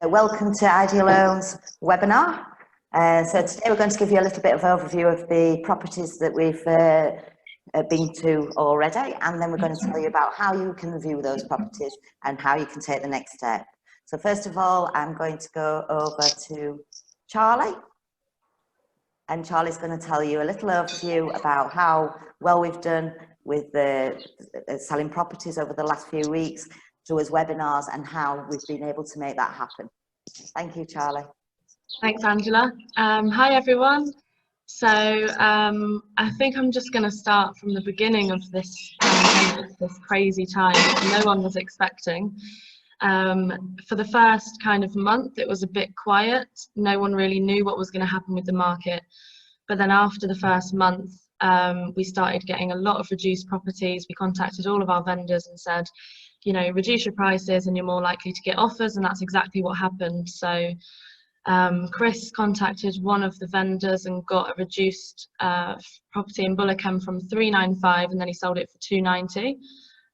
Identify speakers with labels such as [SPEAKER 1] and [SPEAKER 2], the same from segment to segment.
[SPEAKER 1] Welcome to Ideal Homes webinar. So today we're going to give you a little bit of overview of the properties that we've been to already, and then we're going to tell you about how you can view those properties and how you can take the next step. So first of all, I'm going to go over to Charlie, and Charlie's going to tell you a little overview about how well we've done with the selling properties over the last few weeks through his webinars and how we've been able to make that happen. Thank you, Charlie.
[SPEAKER 2] Thanks, Angela. Hi, everyone. So I think I'm just going to start from the beginning of this pandemic, this crazy time that no one was expecting. For the first kind of month, it was a bit quiet. No one really knew what was going to happen with the market. But then after the first month, we started getting a lot of reduced properties. We contacted all of our vendors and said, you know, reduce your prices and you're more likely to get offers, and that's exactly what happened. So Chris contacted one of the vendors and got a reduced property in Bullockham from 395, and then he sold it for 290.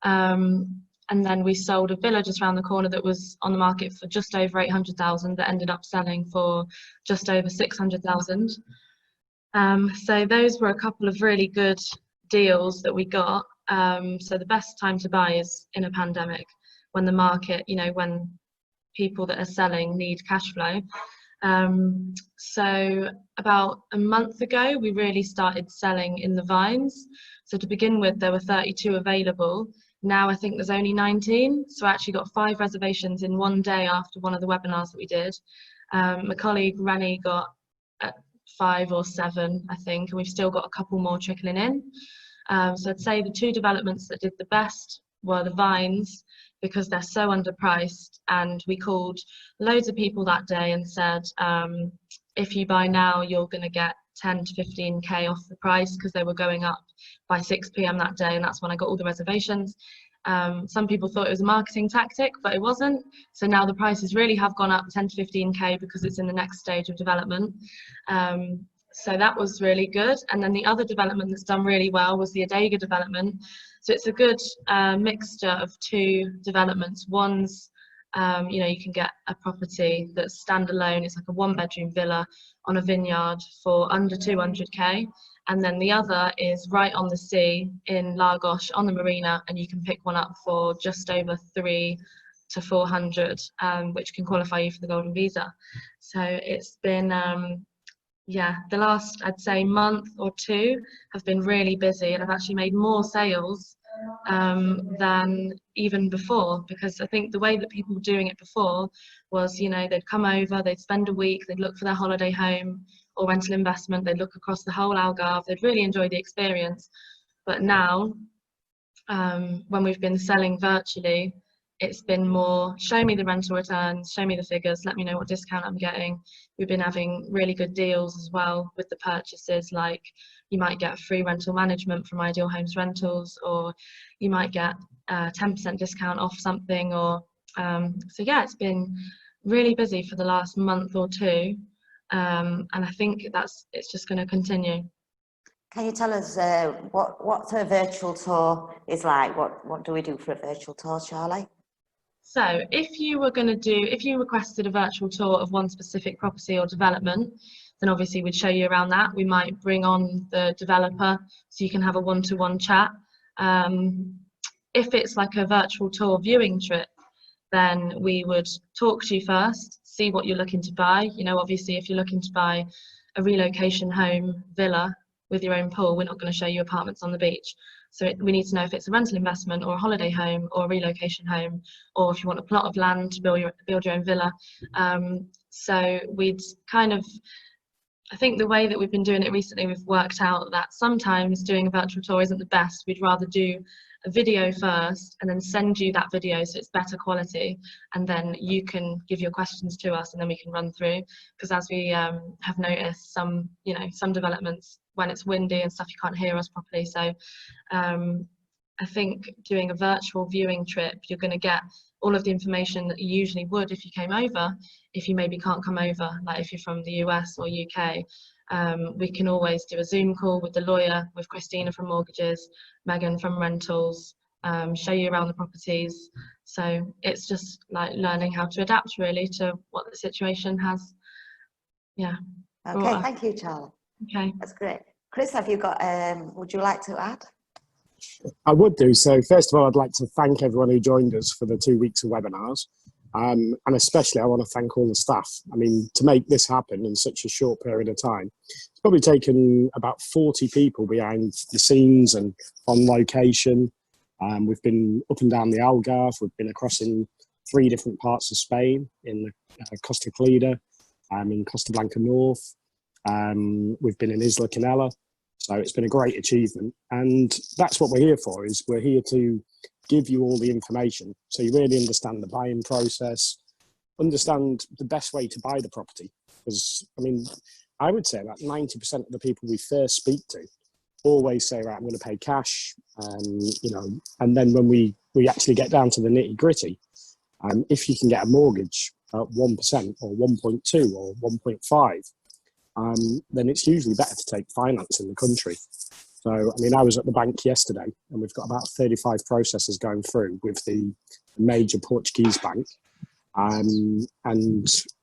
[SPEAKER 2] And then we sold a villa just around the corner that was on the market for just over 800,000 that ended up selling for just over 600,000. So those were a couple of really good deals that we got. So the best time to buy is in a pandemic, when the market, you know, when people that are selling need cash flow. So about a month ago, we really started selling in the vines. So to begin with, there were 32 available. Now I think there's only 19. So I actually got 5 reservations in one day after one of the webinars that we did. My colleague Rennie got 5 or 7, I think, and we've still got a couple more trickling in. So I'd say the 2 developments that did the best were the vines, because they're so underpriced, and we called loads of people that day and said, if you buy now, you're going to get 10 to 15k off the price, because they were going up by 6 p.m. that day, and that's when I got all the reservations. Some people thought it was a marketing tactic, but it wasn't. So now the prices really have gone up 10 to 15k because it's in the next stage of development. So that was really good. And then the other development that's done really well was the Adega development. So it's a good mixture of 2 developments. One's, you know, you can get a property that's standalone. It's like a 1-bedroom villa on a vineyard for under 200k. And then the other is right on the sea in Lagos on the marina, and you can pick one up for just over 300 to 400, which can qualify you for the golden visa. So it's been, yeah, the last, I'd say, month or 2 have been really busy, and I've actually made more sales than even before, because I think the way that people were doing it before was, you know, they'd come over, they'd spend a week, they'd look for their holiday home or rental investment, they'd look across the whole ALGARVE, they'd really enjoy the experience. But now, when we've been selling virtually, it's been more, show me the rental returns, show me the figures, let me know what discount I'm getting. We've been having really good deals as well with the purchases, like you might get free rental management from Ideal Homes Rentals, or you might get a 10% discount off something, or so yeah, it's been really busy for the last month or 2, and I think it's just going to continue.
[SPEAKER 1] Can you tell us what a virtual tour is like? What do we do for a virtual tour, Charlie?
[SPEAKER 2] So if you requested a virtual tour of one specific property or development, then obviously we'd show you around that. We might bring on the developer so you can have a one-to-one chat. If it's like a virtual tour viewing trip, then we would talk to you first, see what you're looking to buy. You know, obviously if you're looking to buy a relocation home villa with your own pool, we're not going to show you apartments on the beach. So we need to know if it's a rental investment or a holiday home or a relocation home, or if you want a plot of land to build your own villa. So we'd kind of, I think the way that we've been doing it recently, we've worked out that sometimes doing a virtual tour isn't the best. We'd rather do a video first and then send you that video so it's better quality, and then you can give your questions to us and then we can run through. Because as we have noticed, some developments, when it's windy and stuff, you can't hear us properly. So I think doing a virtual viewing trip, you're going to get all of the information that you usually would if you came over. If you maybe can't come over, like if you're from the US or UK, we can always do a Zoom call with the lawyer, with Christina from mortgages, Megan from rentals, show you around the properties, So it's just like learning how to adapt really to what the situation has, yeah,
[SPEAKER 1] Okay,
[SPEAKER 2] brought us.
[SPEAKER 1] thank you, Charlie.
[SPEAKER 2] Okay.
[SPEAKER 1] That's great. Chris, have you got, would you like to add?
[SPEAKER 3] I would do. So first of all, I'd like to thank everyone who joined us for the 2 weeks of webinars. And especially I want to thank all the staff. I mean, to make this happen in such a short period of time, it's probably taken about 40 people behind the scenes and on location. We've been up and down the Algarve. We've been across in 3 different parts of Spain, in Costa Cleda, in Costa Blanca North. We've been in Isla Canela. So it's been a great achievement. And that's what we're here for, is we're here to give you all the information so you really understand the buying process, understand the best way to buy the property. Because, I mean, I would say that 90% of the people we first speak to always say, right, I'm going to pay cash, you know, and then when we actually get down to the nitty gritty, if you can get a mortgage at 1% or 1.2 or 1.5, then it's usually better to take finance in the country. So, I mean, I was at the bank yesterday and we've got about 35 processes going through with the major Portuguese bank. And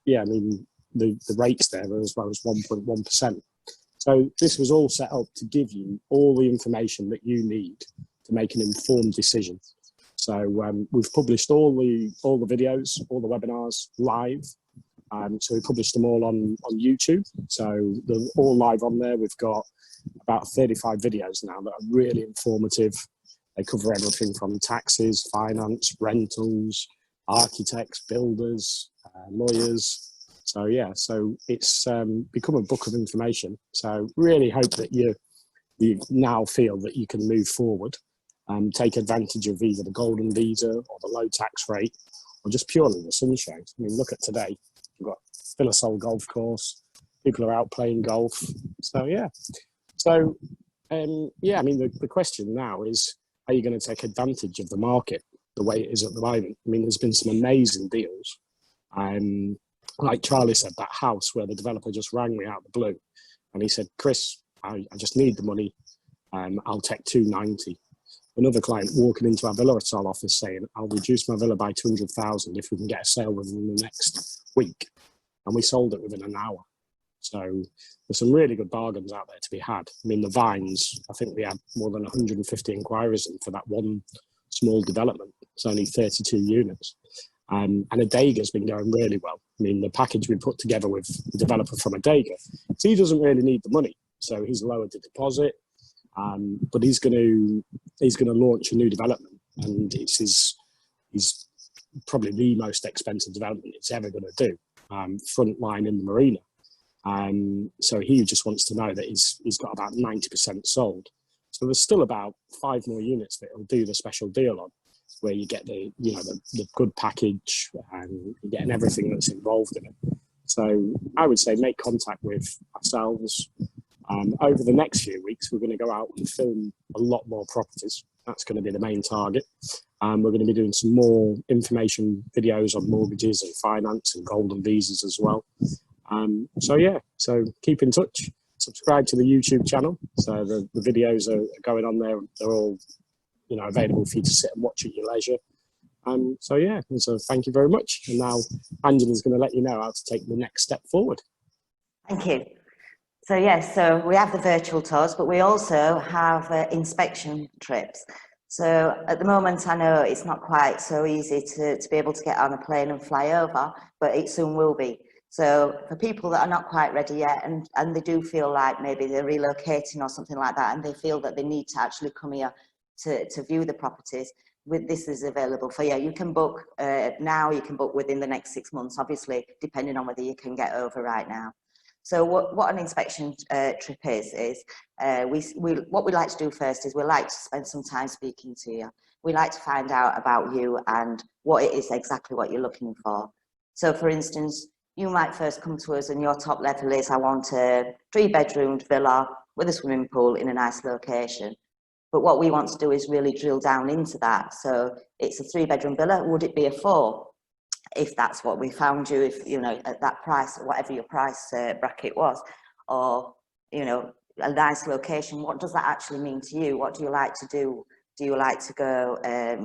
[SPEAKER 3] yeah, I mean, the rates there are as well as 1.1%. So this was all set up to give you all the information that you need to make an informed decision. So we've published all the videos, all the webinars live. So we published them all on YouTube. So they're all live on there. We've got about 35 videos now that are really informative. They cover everything from taxes, finance, rentals, architects, builders, lawyers. So yeah, so it's become a book of information. So really hope that you now feel that you can move forward and take advantage of either the golden visa or the low tax rate or just purely the sunshine. I mean, look at today. We've got Villasol Golf Course. People are out playing golf. So yeah. So yeah, I mean, the question now is, are you going to take advantage of the market the way it is at the moment? I mean, there's been some amazing deals. Like Charlie said, that house where the developer just rang me out of the blue and he said, Chris, I just need the money. I'll take 290. Another client walking into our Villarreal office saying, I'll reduce my villa by 200,000 if we can get a sale within the next week. And we sold it within an hour. So there's some really good bargains out there to be had. I mean, the Vines, I think we had more than 150 inquiries in for that one small development. It's only 32 units. And Adega's been going really well. I mean, the package we put together with the developer from Adega, so he doesn't really need the money. So he's lowered the deposit, but he's going to launch a new development, and he's probably the most expensive development it's ever going to do, front line in the marina. So he just wants to know that he's got about 90% sold. So there's still about 5 more units that he'll do the special deal on, where you get the good package and you're getting everything that's involved in it. So I would say make contact with ourselves. Over the next few weeks, we're going to go out and film a lot more properties. That's going to be the main target. We're going to be doing some more information videos on mortgages and finance and golden visas as well. So yeah, so keep in touch. Subscribe to the YouTube channel. So the videos are going on there. They're all available for you to sit and watch at your leisure. So yeah, and so thank you very much. And now Angela's going to let you know how to take the next step forward.
[SPEAKER 1] Thank you. So yes, so we have the virtual tours, but we also have inspection trips. So at the moment, I know it's not quite so easy to be able to get on a plane and fly over, but it soon will be. So for people that are not quite ready yet, and they do feel like maybe they're relocating or something like that, and they feel that they need to actually come here to view the properties, this is available for you. You can book now, you can book within the next 6 months, obviously, depending on whether you can get over right now. So what an inspection trip is what we like to do first is we like to spend some time speaking to you. We like to find out about you and what it is exactly what you're looking for. So for instance, you might first come to us and your top level is, I want a 3-bedroomed villa with a swimming pool in a nice location. But what we want to do is really drill down into that. So it's a 3-bedroom villa. Would it be a 4? If that's what we found you, if, at that price, whatever your price bracket was, or, a nice location, what does that actually mean to you? What do you like to do? Do you like to go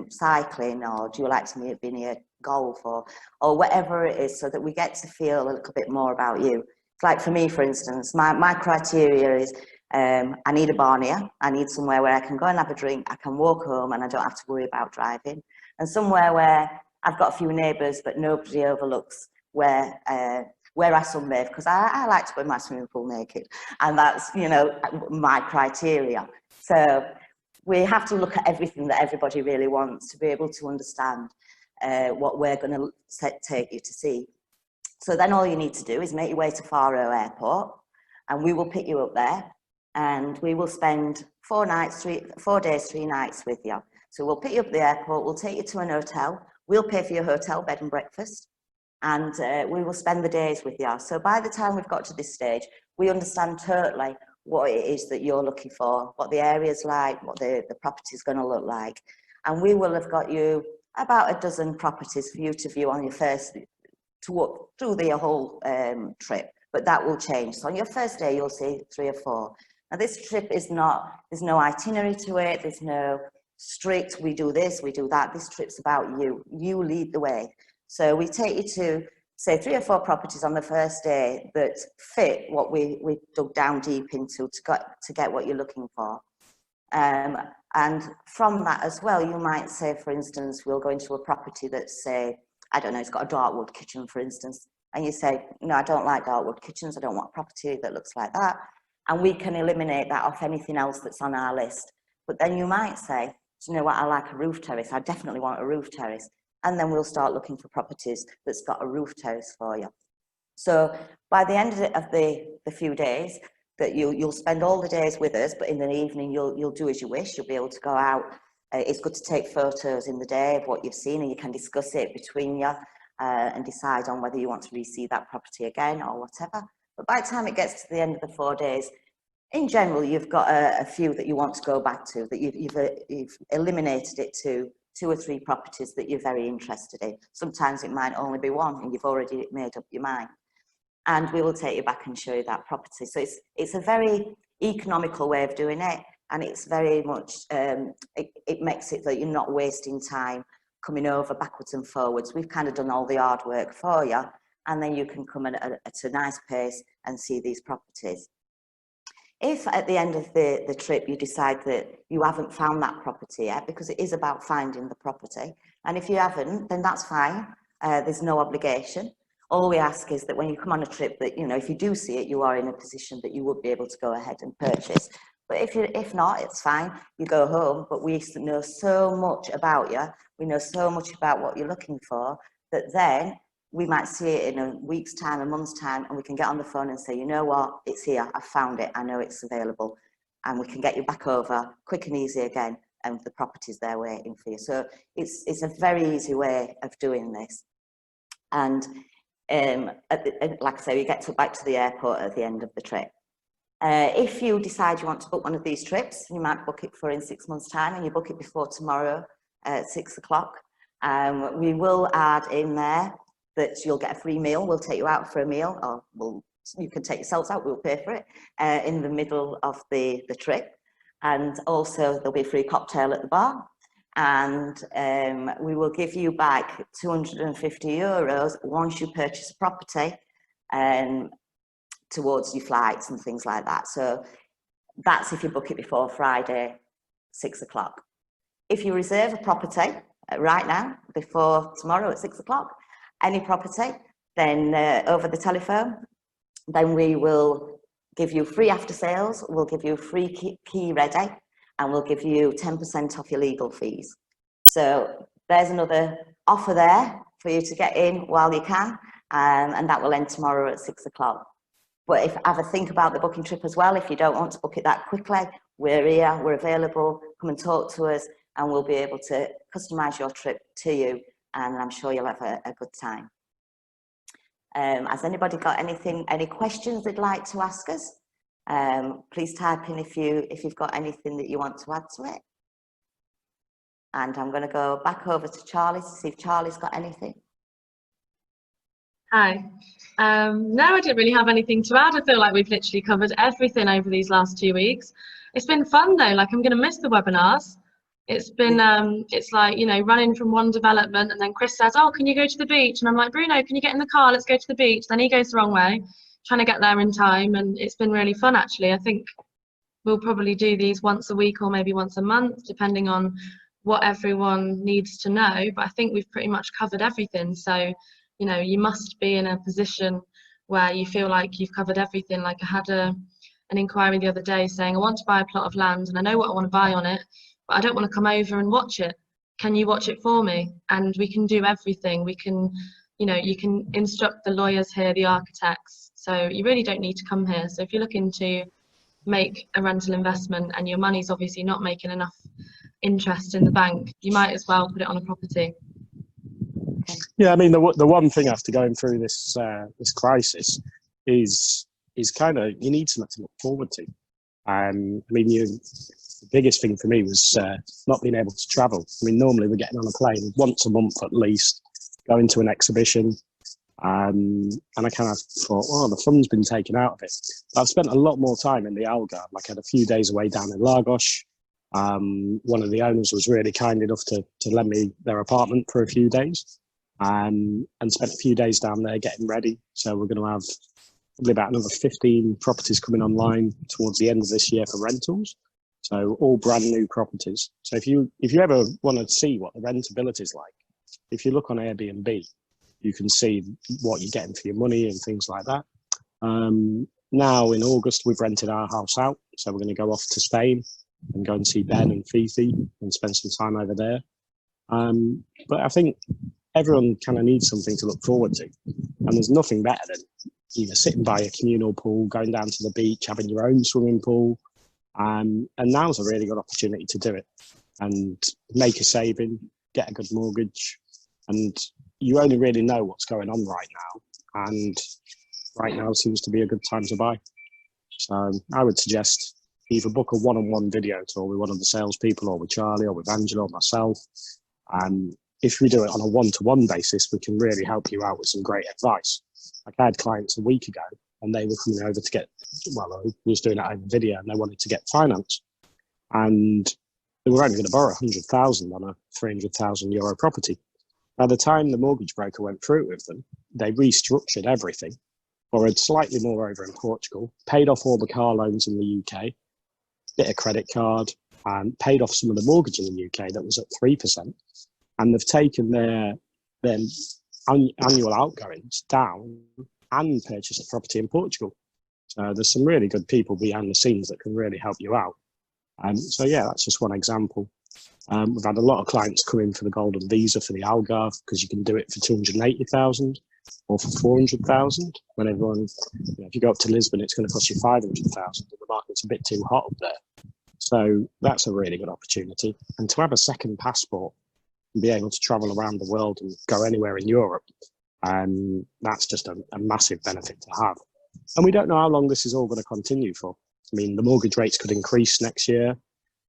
[SPEAKER 1] cycling, or do you like to be near golf, or whatever it is, so that we get to feel a little bit more about you. It's like for me, for instance, my criteria is I need a barnier, I need somewhere where I can go and have a drink, I can walk home and I don't have to worry about driving, and somewhere where I've got a few neighbours but nobody overlooks where I sunbathe, because I like to go in my swimming pool naked, and that's, you know, my criteria. So we have to look at everything that everybody really wants to be able to understand what we're going to take you to see. So then all you need to do is make your way to Faro Airport, and we will pick you up there, and we will spend 4 days, 3 nights with you. So we'll pick you up at the airport, we'll take you to an hotel, we'll pay for your hotel bed and breakfast, and we will spend the days with you. So by the time we've got to this stage, we understand totally what it is that you're looking for, what the area's like, what the property's going to look like. And we will have got you about a dozen properties for you to view on your first, to walk through the whole trip, but that will change. So on your first day, you'll see 3 or 4. Now this trip is not, there's no itinerary to it, there's no strict, we do this, we do that. This trip's about you. You lead the way. So we take you to, say, 3 or 4 properties on the first day that fit what we dug down deep into to get what you're looking for. And from that as well, you might say, for instance, we'll go into a property that's, say, I don't know, it's got a dark wood kitchen, for instance, and you say, no, I don't like dark wood kitchens, I don't want a property that looks like that. And we can eliminate that off anything else that's on our list. But then you might say, do you know what, I like a roof terrace, I definitely want a roof terrace. And then we'll start looking for properties that's got a roof terrace for you. So by the end of the few days, that you'll spend all the days with us, but in the evening you'll do as you wish. You'll be able to go out. It's good to take photos in the day of what you've seen, and you can discuss it between you and decide on whether you want to re-see that property again or whatever. But by the time it gets to the end of the 4 days, in general, you've got a few that you want to go back to, that you've eliminated it to 2 or 3 properties that you're very interested in. Sometimes it might only be 1 and you've already made up your mind. And we will take you back and show you that property. So it's a very economical way of doing it, and it's very much, it makes it that you're not wasting time coming over backwards and forwards. We've kind of done all the hard work for you, and then you can come at a nice pace and see these properties. If at the end of the trip you decide that you haven't found that property yet, because it is about finding the property, and if you haven't, then that's fine. There's no obligation. All we ask is that when you come on a trip that, you know, if you do see it, you are in a position that you would be able to go ahead and purchase. But if not, it's fine. You go home, but we know so much about you. We know so much about what you're looking for, that then we might see it in a week's time, a month's time, and we can get on the phone and say, you know what, it's here, I found it, I know it's available. And we can get you back over quick and easy again, and the property's there waiting for you. So it's a very easy way of doing this. And like I say, you get back to the airport at the end of the trip. If you decide you want to book one of these trips, you might book it for in 6 months' time, and you book it before tomorrow at 6 o'clock. We will add in there that you'll get a free meal. We'll take you out for a meal, or you can take yourselves out, we'll pay for it, in the middle of the trip. And also there'll be a free cocktail at the bar. And we will give you back €250 once you purchase a property, towards your flights and things like that. So that's if you book it before Friday, 6 o'clock. If you reserve a property right now, before tomorrow at 6 o'clock, any property, then over the telephone, then we will give you free after sales, we'll give you free key ready, and we'll give you 10% off your legal fees. So there's another offer there for you to get in while you can, and that will end tomorrow at 6 o'clock. But have a think about the booking trip as well. If you don't want to book it that quickly, we're here, we're available, come and talk to us, and we'll be able to customise your trip to you, and I'm sure you'll have a good time. Has anybody got any questions they'd like to ask us? Please type in if you've got anything that you want to add to it. And I'm going to go back over to Charlie to see if Charlie's got anything.
[SPEAKER 2] Hi. No, I didn't really have anything to add. I feel like we've literally covered everything over these last 2 weeks. It's been fun though, like I'm going to miss the webinars. It's been, it's like, you know, running from one development, and then Chris says, oh, can you go to the beach? And I'm like, Bruno, can you get in the car? Let's go to the beach. Then he goes the wrong way, trying to get there in time. And it's been really fun, actually. I think we'll probably do these once a week or maybe once a month, depending on what everyone needs to know. But I think we've pretty much covered everything. So, you know, you must be in a position where you feel like you've covered everything. Like I had an inquiry the other day saying, I want to buy a plot of land and I know what I want to buy on it, but I don't want to come over and watch it. Can you watch it for me? And we can do everything. We can, you know, you can instruct the lawyers here, the architects. So you really don't need to come here. So if you're looking to make a rental investment and your money's obviously not making enough interest in the bank, you might as well put it on a property.
[SPEAKER 3] Yeah, I mean, the one thing after going through this this crisis is kind of, you need something to look forward to. I mean, the biggest thing for me was not being able to travel. I mean, normally we're getting on a plane once a month at least, going to an exhibition, and I kind of thought, oh, the fun's been taken out of it. I've spent a lot more time in the ALGARVE. Like I had a few days away down in Lagos. One of the owners was really kind enough to lend me their apartment for a few days, and spent a few days down there getting ready. So we're going to have probably about another 15 properties coming online towards the end of this year for rentals. So all brand new properties. So if you ever want to see what the rentability is like, if you look on Airbnb, you can see what you're getting for your money and things like that. Now in August, we've rented our house out. So we're going to go off to Spain and go and see Ben and Fifi and spend some time over there. But I think everyone kind of needs something to look forward to. And there's nothing better than either sitting by a communal pool, going down to the beach, having your own swimming pool. And now's a really good opportunity to do it and make a saving, get a good mortgage. And you only really know what's going on right now. And right now seems to be a good time to buy. So I would suggest either book a one-on-one video tour with one of the salespeople, or with Charlie, or with Angela, or myself. And if we do it on a one-to-one basis, we can really help you out with some great advice. Like I had clients a week ago, and they were coming over to get, well, I was doing it over video, and they wanted to get finance. And they were only going to borrow 100,000 on a 300,000 euro property. By the time the mortgage broker went through it with them, they restructured everything, borrowed slightly more over in Portugal, paid off all the car loans in the UK, bit of credit card, and paid off some of the mortgage in the UK that was at 3%. And they've taken their annual outgoings down and purchased a property in Portugal. So there's some really good people behind the scenes that can really help you out. So yeah, that's just one example. We've had a lot of clients come in for the golden visa for the Algarve, because you can do it for 280,000 or for 400,000. When everyone, if you go up to Lisbon, it's going to cost you 500,000. The market's a bit too hot up there. So that's a really good opportunity. And to have a second passport and be able to travel around the world and go anywhere in Europe, that's just a massive benefit to have. And we don't know how long this is all going to continue for. I mean, the mortgage rates could increase next year.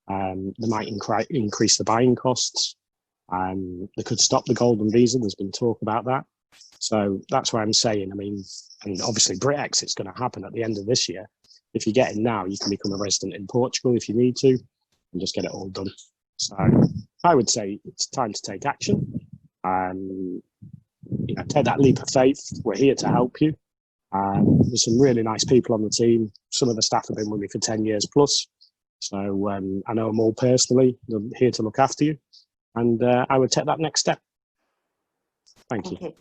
[SPEAKER 3] They might increase the buying costs. They could stop the golden visa. There's been talk about that. So that's why I'm saying, I mean, and obviously Brexit's going to happen at the end of this year. If you get in now, you can become a resident in Portugal if you need to, and just get it all done. So I would say it's time to take action. Take that leap of faith. We're here to help you. There's some really nice people on the team. Some of the staff have been with me for 10 years plus. So I know them all personally. They're here to look after you. And I would take that next step. Thank you.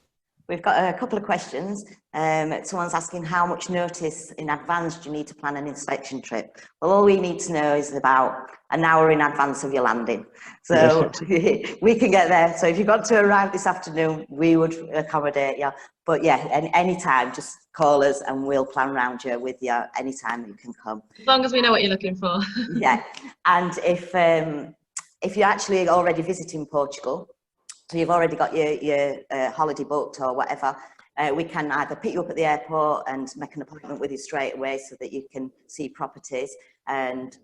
[SPEAKER 1] We've got a couple of questions. Someone's asking, how much notice in advance do you need to plan an inspection trip? Well, all we need to know is about an hour in advance of your landing. So we can get there. So if you've got to arrive this afternoon, we would accommodate you. But yeah, any time, just call us and we'll plan around you with you anytime you can come.
[SPEAKER 2] As long as we know what you're looking for.
[SPEAKER 1] Yeah. And if you're actually already visiting Portugal, so you've already got your holiday booked or whatever, we can either pick you up at the airport and make an appointment with you straight away so that you can see properties and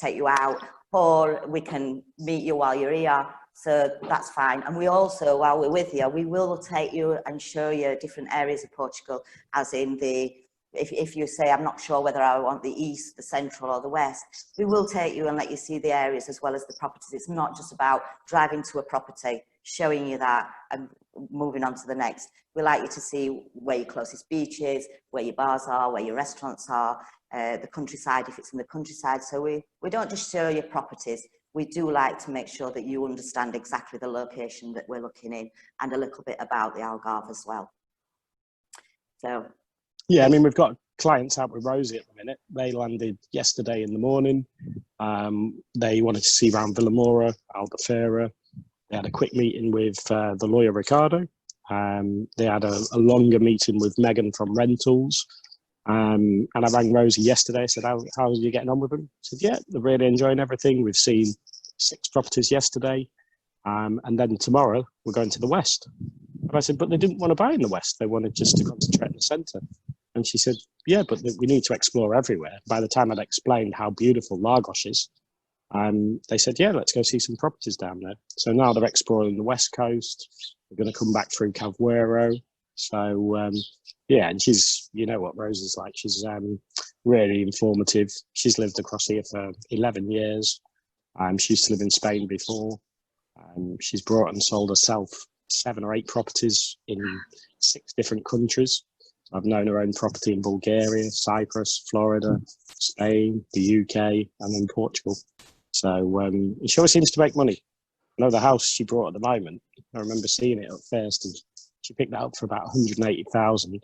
[SPEAKER 1] take you out, or we can meet you while you're here. So that's fine. And we also, while we're with you, we will take you and show you different areas of Portugal, as in the if you say, I'm not sure whether I want the east, the central or the west, we will take you and let you see the areas as well as the properties. It's not just about driving to a property, showing you that and moving on to the next. We like you to see where your closest beach is, where your bars are, where your restaurants are, the countryside if it's in the countryside. So we don't just show you properties. We do like to make sure that you understand exactly the location that we're looking in and a little bit about the Algarve as well. So
[SPEAKER 3] yeah, I mean, we've got clients out with Rosie at the minute. They landed yesterday in the morning. They wanted to see around Villamora, Albufeira. They had a quick meeting with the lawyer Ricardo. They had a longer meeting with Megan from Rentals. And I rang Rosie yesterday. I said, how are you getting on with them? She said, yeah, they're really enjoying everything. We've seen 6 properties yesterday. And then tomorrow we're going to the west. And I said, but they didn't want to buy in the west. They wanted just to concentrate in the centre. And she said, yeah, but we need to explore everywhere. By the time I'd explained how beautiful Lagos is, they said, yeah, let's go see some properties down there. So now they're exploring the west coast. They're going to come back through Cavuero. So, yeah, and she's, you know what Rose is like. She's really informative. She's lived across here for 11 years. She used to live in Spain before. She's brought and sold herself 7 or 8 properties in 6 different countries. I've known her own property in Bulgaria, Cyprus, Florida, Spain, the UK, and then Portugal. So she always seems to make money. I know the house she brought at the moment, I remember seeing it at first, and she picked that up for about 180,000.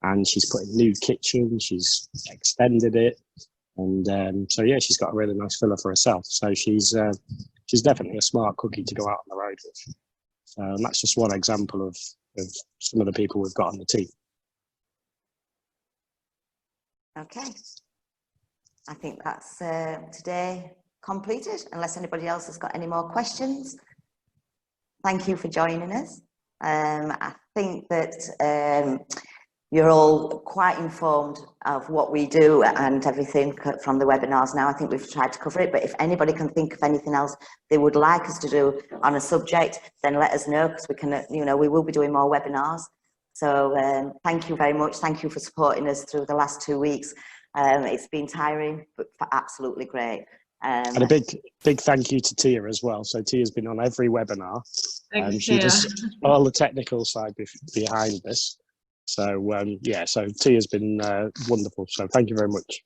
[SPEAKER 3] And she's put in new kitchen, she's extended it. And so, yeah, she's got a really nice villa for herself. So she's definitely a smart cookie to go out on the road with. So and that's just one example of some of the people we've got on the team.
[SPEAKER 1] Okay, I think that's today completed, unless anybody else has got any more questions. Thank you for joining us. I think that you're all quite informed of what we do and everything from the webinars now. I think we've tried to cover it, but if anybody can think of anything else they would like us to do on a subject, then let us know, because we can, you know, we will be doing more webinars. So thank you very much. Thank you for supporting us through the last 2 weeks. It's been tiring, but absolutely great.
[SPEAKER 3] And a big thank you to Tia as well. So Tia's been on every webinar. She does all the technical side behind this. So yeah, so Tia's been wonderful. So thank you very much.